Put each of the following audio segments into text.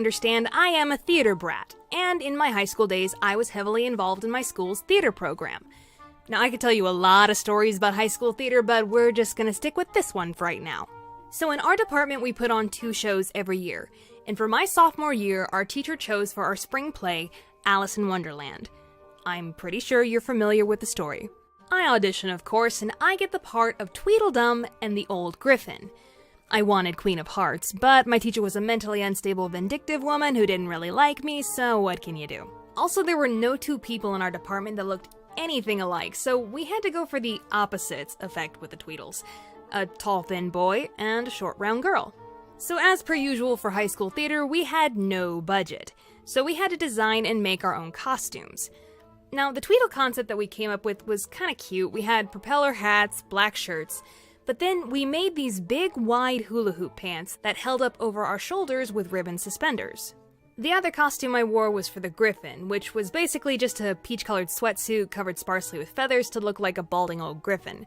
Understand, I am a theater brat, and in my high school days, I was heavily involved in my school's theater program. Now, I could tell you a lot of stories about high school theater, but we're just gonna stick with this one for right now. So in our department, we put on 2 shows every year, and for my sophomore year, our teacher chose for our spring play, Alice in Wonderland. I'm pretty sure you're familiar with the story. I audition, of course, and I get the part of Tweedledum and the Old Griffin. I wanted Queen of Hearts, but my teacher was a mentally unstable, vindictive woman who didn't really like me, so what can you do? Also, there were no 2 people in our department that looked anything alike, so we had to go for the opposites effect with the Tweedles. A tall, thin boy and a short, round girl. So as per usual for high school theater, we had no budget, so we had to design and make our own costumes. Now, the Tweedle concept that we came up with was kinda cute. We had propeller hats, black shirts, but then we made these big, wide hula hoop pants that held up over our shoulders with ribbon suspenders. The other costume I wore was for the Griffin, which was basically just a peach-colored sweatsuit covered sparsely with feathers to look like a balding old griffin.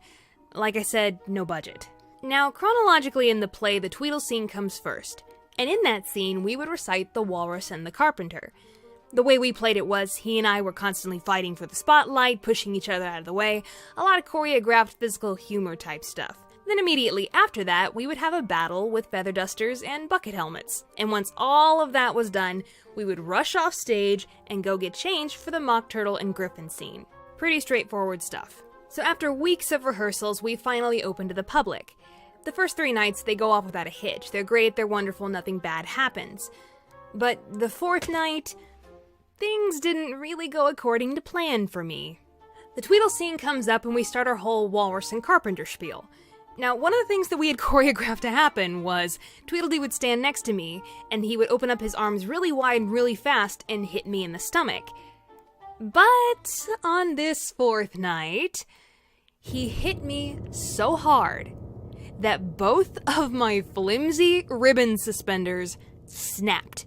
Like I said, no budget. Now, chronologically in the play, the Tweedle scene comes first, and in that scene, we would recite The Walrus and the Carpenter. The way we played it was, he and I were constantly fighting for the spotlight, pushing each other out of the way, a lot of choreographed physical humor type stuff. Then immediately after that, we would have a battle with feather dusters and bucket helmets. And once all of that was done, we would rush off stage and go get changed for the Mock Turtle and Griffin scene. Pretty straightforward stuff. So after weeks of rehearsals, we finally opened to the public. The first 3 nights, they go off without a hitch. They're great, they're wonderful, nothing bad happens. But the 4th night, things didn't really go according to plan for me. The Tweedle scene comes up and we start our whole Walrus and Carpenter spiel. Now, one of the things that we had choreographed to happen was Tweedledee would stand next to me, and he would open up his arms really wide really fast and hit me in the stomach. But on this 4th night, he hit me so hard that both of my flimsy ribbon suspenders snapped.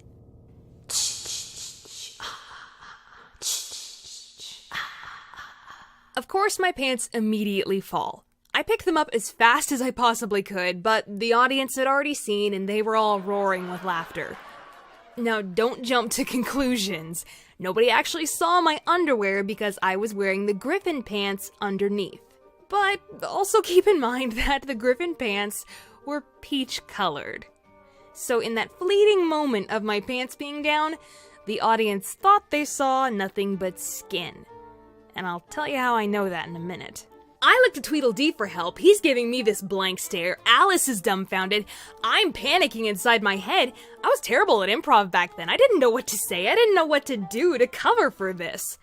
Of course, my pants immediately fall. I picked them up as fast as I possibly could, but the audience had already seen and they were all roaring with laughter. Now, don't jump to conclusions. Nobody actually saw my underwear because I was wearing the Griffin pants underneath. But also keep in mind that the Griffin pants were peach-colored. So in that fleeting moment of my pants being down, the audience thought they saw nothing but skin. And I'll tell you how I know that in a minute. I look to Tweedledee for help. He's giving me this blank stare. Alice is dumbfounded. I'm panicking inside my head. I was terrible at improv back then. I didn't know what to say. I didn't know what to do to cover for this.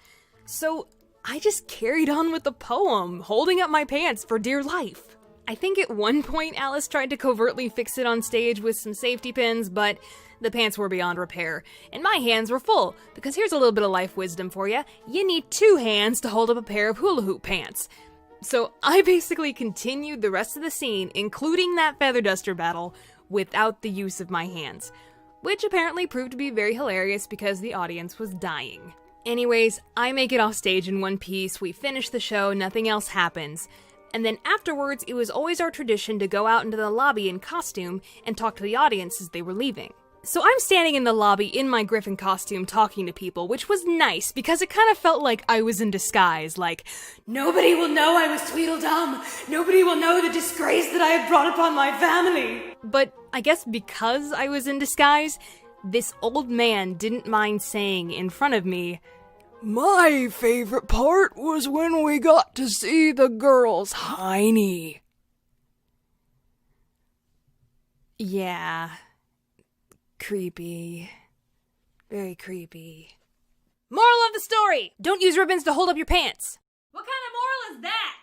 So I just carried on with the poem, holding up my pants for dear life. I think at one point Alice tried to covertly fix it on stage with some safety pins, but the pants were beyond repair, and my hands were full, because here's a little bit of life wisdom for you. You need 2 hands to hold up a pair of hula hoop pants. So I basically continued the rest of the scene, including that feather duster battle, without the use of my hands, which apparently proved to be very hilarious because the audience was dying. Anyways, I make it off stage in one piece, we finish the show, nothing else happens. And then afterwards, it was always our tradition to go out into the lobby in costume and talk to the audience as they were leaving. So I'm standing in the lobby in my Griffin costume talking to people, which was nice because it kind of felt like I was in disguise, like, nobody will know I was Tweedledum, nobody will know the disgrace that I have brought upon my family. But I guess because I was in disguise, this old man didn't mind saying in front of me, "My favorite part was when we got to see the girl's hiney." Yeah. Creepy. Very creepy. Moral of the story! Don't use ribbons to hold up your pants! What kind of moral is that?